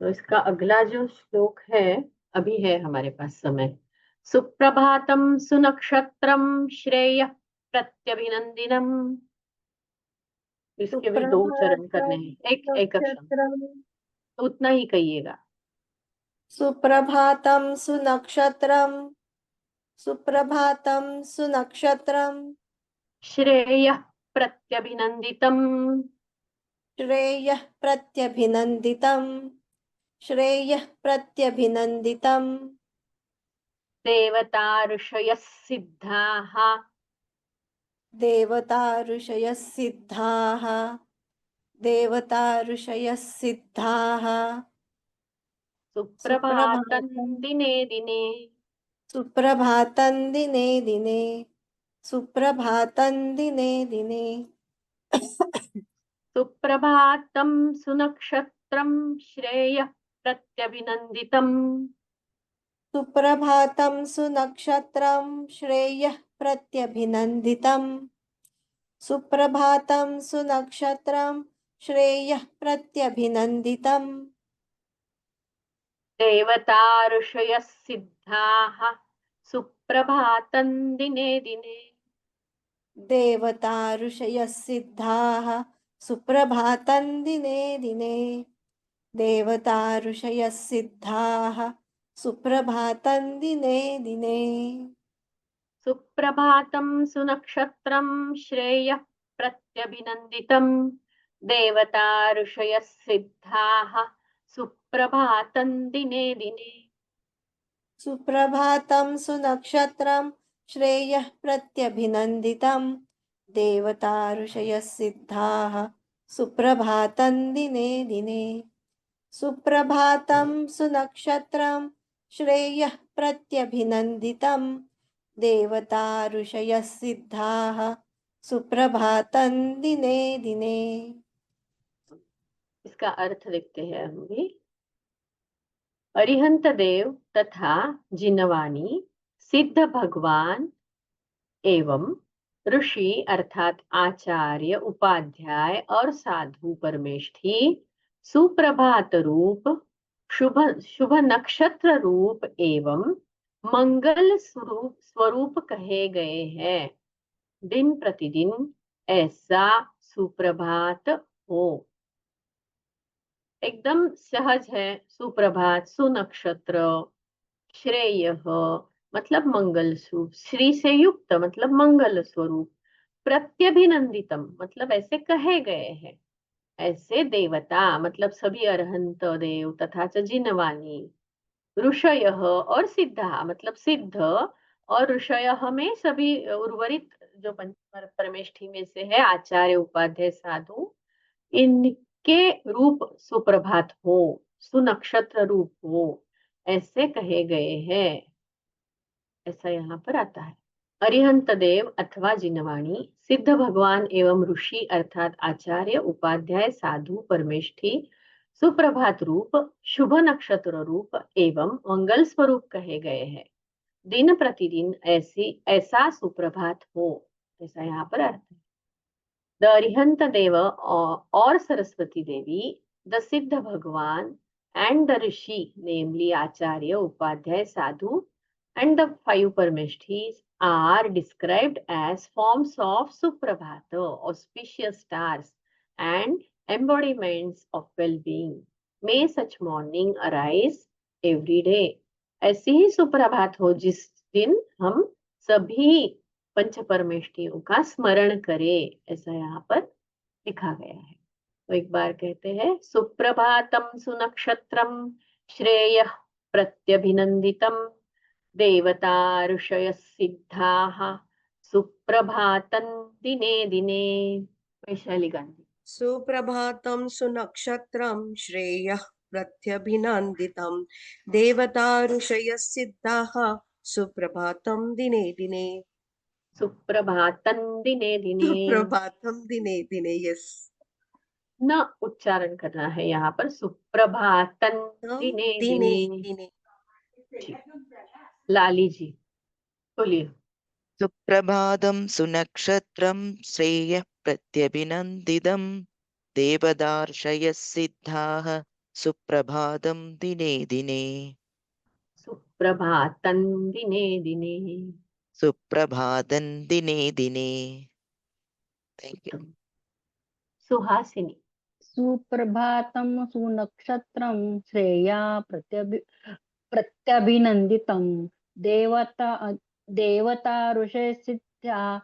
तो इसका अगला जो श्लोक है, अभी है हमारे पास समय। सुप्रभातम सुनक्षत्रम श्रेय प्रत्यभिनंदिनम। इसके भी 2 चरण करने हैं, एक अक्षर, तो उतना ही कहिएगा। सुप्रभातं सुनक्षत्रं, सुप्रभातं सुनक्षत्रं, श्रेय प्रत्यभिनंदितम, श्रेयः प्रत्यभिनन्दितं, श्रेयः प्रत्यभिनन्दितं, देवता ऋषयः सिद्धाः, देवता ऋषयः सिद्धाः, देवता ऋषयः सिद्धाः, सुप्रभातं दिने दिने, सुप्रभातं दिने दिने, सुप्रभातं दिने दिने। सुप्रभातं सुनक्षत्रं श्रेयः प्रत्यभिनंदितम्, सुप्रभातं सुनक्षत्रं श्रेयः प्रत्यभिनन्दितम्, सुप्रभातं सुनक्षत्रं श्रेयः प्रत्यभिनन्दितम्, देवता ऋषयः सिद्धाः सुप्रभातं दिने दिने, देवता ऋषयः सिद्धाः सुप्रभातं दिने दिने, देवता ऋषयः सिद्धाः सुप्रभातं दिने दिने। सुप्रभातं सुनक्षत्रं श्रेयः प्रत्यभिनंदितम्, देवता ऋषयः सिद्धाः सुप्रभातं दिने दिने। सुप्रभातं सुनक्षत्रं श्रेयः प्रत्यभिनन्दितं, देवता ऋषयः सिद्धाः सुप्रभातं दिने दिने। सुप्रभातं सुनक्षत्रं श्रेयः प्रत्यभिनन्दितं, देवता ऋषयः सिद्धाः सुप्रभातं दिने दिने। इसका अर्थ देखते हैं हम भी। अरिहंत देव तथा जिनवानी सिद्ध भगवान एवं ऋषि अर्थात आचार्य, उपाध्याय और साधु परमेष्ठी सुप्रभात रूप, शुभ शुभ नक्षत्र रूप एवं मंगल स्वरूप कहे गए हैं। दिन प्रतिदिन ऐसा सुप्रभात हो। एकदम सहज है। सुप्रभात, सुनक्षत्र, श्रेय मतलब मंगल स्वरूप, श्री से युक्त मतलब मंगल स्वरूप, प्रत्यभिनंदितम मतलब ऐसे कहे गए हैं। ऐसे देवता मतलब सभी अरहंत देव तथा च जिनवानी, ऋषय और सिद्धा मतलब सिद्ध, और ऋषय में सभी उर्वरित जो पंच परमेष्ठी में से है, आचार्य, उपाध्याय, साधु, इनके रूप सुप्रभात हो, सुनक्षत्र रूप हो, ऐसे कहे गए हैं। ऐसा यहाँ पर आता है। अरिहंत देव अथवा जिनवाणी सिद्ध भगवान एवं ऋषि अर्थात आचार्य, उपाध्याय, साधु, परमेष्ठी सुप्रभात रूप, शुभ नक्षत्र रूप एवं मंगल स्वरूप कहे गए हैं। दिन प्रतिदिन ऐसा सुप्रभात हो, ऐसा यहाँ पर अर्थ है। द अरिहंत देव और सरस्वती देवी, द सिद्ध भगवान and the rishi, namely Acharya, Upadhyay, Sadhu, and the 5 Parmeshthis are described as forms of Suprabhata, auspicious stars, and embodiments of well-being. May such morning arise every day. ऐसी ही सुप्रभात हो जिस दिन हम सभी पंच परमेष्टियों का स्मरण करे, ऐसा यहाँ पर लिखा गया है। तो एक बार कहते हैं, सुप्रभातम सुनक्षत्रम श्रेयः प्रत्यभिनंदितम देवता ऋषयः सिद्धाः सुप्रभातं दिने दिने। वैशाली गांधी। सुप्रभातं सुनक्षत्रं श्रेयः प्रत्यभिनन्दितं देवता ऋषयः सिद्धाः सुप्रभातं दिने दिने। सुप्रभातं दिने दिने। सुप्रभातं दिने दिने, यस। न उच्चारण करना है यहाँ पर, सुप्रभातं दिने दिने दिने। दिने। लाली जी बोलिए। सुप्रभातं सुनक्षत्रं श्रेयः प्रत्यभिनन्दितं देवदार्शयः सिद्धाः सुप्रभातं दिने दिने। सुप्रभातं दिने दिने। सुप्रभातं दिने दिने। Thank you. सुहासिनी। सुप्रभातं सुनक्षत्रं श्रेया प्रत्यभिनन्दितं देवता ऋषय सिद्धाः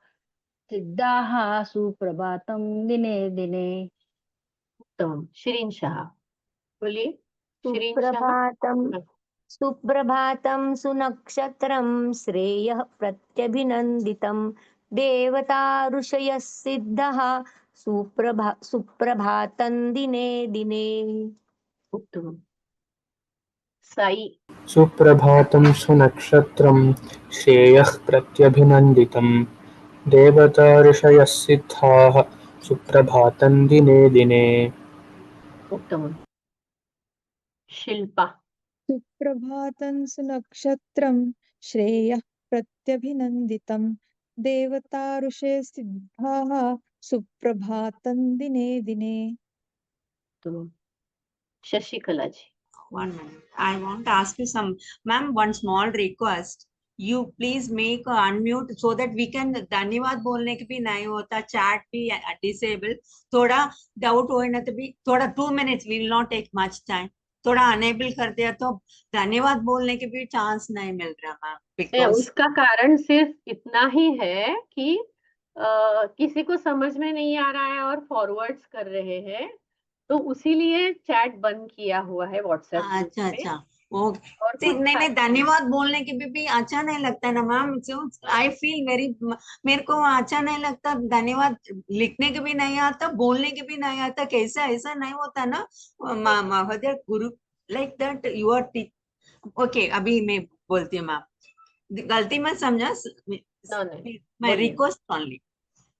सुप्रभातं दिने दिने। उत्तम। शिरीन शाह बोलिए। शिरीन शाह। सुप्रभातं सुप्रभातं सुनक्षत्रं श्रेयः प्रत्यभिनन्दितं देवता ऋषयः सिद्धः सुप्रभातं दिने दिने। उत्तम। साई। सुप्रभातं सुनक्षत्रं श्रेयः प्रत्यभिनन्दितं देवता ऋषयः सिद्धाः सुप्रभातं दिने दिने। उत्तम। शिल्पा। सुप्रभातं सुनक्षत्रं श्रेयः प्रत्यभिनन्दितं देवता ऋषयः सिद्धाः सुप्रभातं दिने दिने। उत्तम। शशिकला जी। 1 minute. I want to ask you some, ma'am, one small request. You please make a unmute so that we can धन्यवाद बोलने की भी नहीं होता, chat भी disable. थोड़ा doubt होए ना तो भी थोड़ा 2 minutes, we will not take much time. थोड़ा अनेबल कर दिया तो धन्यवाद बोलने के भी चांस नहीं मिल रहा मैम, बिकॉज उसका कारण सिर्फ इतना ही है कि किसी को समझ में नहीं आ रहा है और फॉरवर्ड्स कर रहे हैं, तो उसीलिए चैट बंद किया हुआ है व्हाट्सएप ग्रुप अच्छा में। अच्छा वो और कोई नहीं नहीं, धन्यवाद बोलने के भी अच्छा नहीं लगता ना मैम। आई फील मेरे को अच्छा नहीं लगता, धन्यवाद लिखने के भी नहीं आता, बोलने के भी नहीं आता, कैसा ऐसा नहीं होता ना महोदय गुरु, like that you are. Okay अभी मैं बोलती हूँ मैम, गलती मत समझा, माय रिक्वेस्ट ओनली।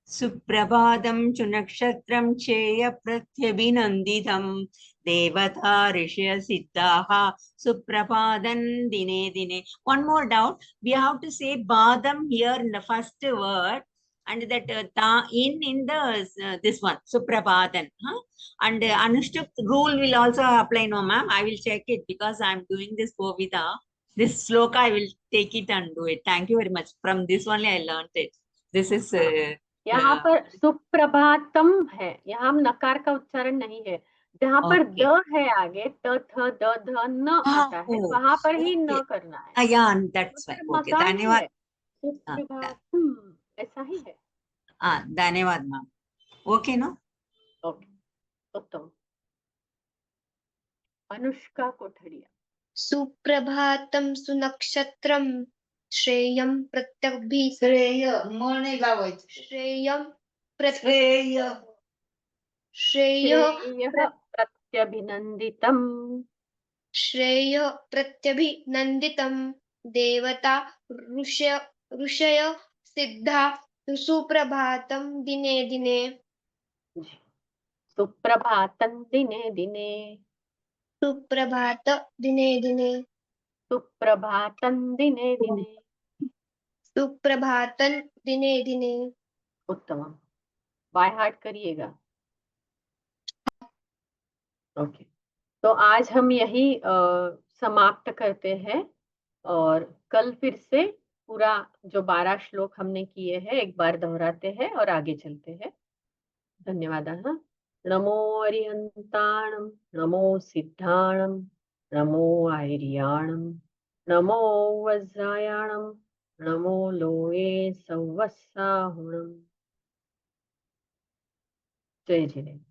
सुप्रभातं सुनक्षत्रं चेय प्रत्यभिनन्दितं देवता ऋषय सिद्धाः सुप्रभातं दिने दिने। One more doubt, we have to say badam here in the first word, and that in the this one suprabhatan, and anushtup rule will also apply, no ma'am? I will check it because I am doing this Govida. This sloka I will take it and do it. Thank you very much. From this only I learned it. This is यहाँ पर सुप्रभातम है, यहाँ हम नकार का उच्चारण नहीं है। जहाँ पर द है आगे, त थ द ध न आता है, वहां पर ही न करना है। धन्यवाद। सुप्रभातम ऐसा ही है। धन्यवाद मैम। ओके ना? ओके उत्तम। अनुष्का कोठड़िया। सुप्रभातं सुनक्षत्रं श्रेयं प्रत्यभिनन्दितं देवता ऋषय सिद्धा सुप्रभातं दिने दिने। सुप्रभातं दिने दिने। सुप्रभात दिने दिने। सुप्रभातं दिने दिने। सुप्रभातं दिने दिने। उत्तम। बाय हार्ट करिएगा। ओके, तो आज हम यही समाप्त करते हैं, और कल फिर से पूरा जो 12 श्लोक हमने किए हैं एक बार दोहराते हैं और आगे चलते हैं। धन्यवाद। नमो अरिहंताणं, नमो सिद्धाणं, नमो आर्याणं, नमो वज्रायाणं, नमो लोये सौवस्साहुणम्। जय जिनेन्द्र।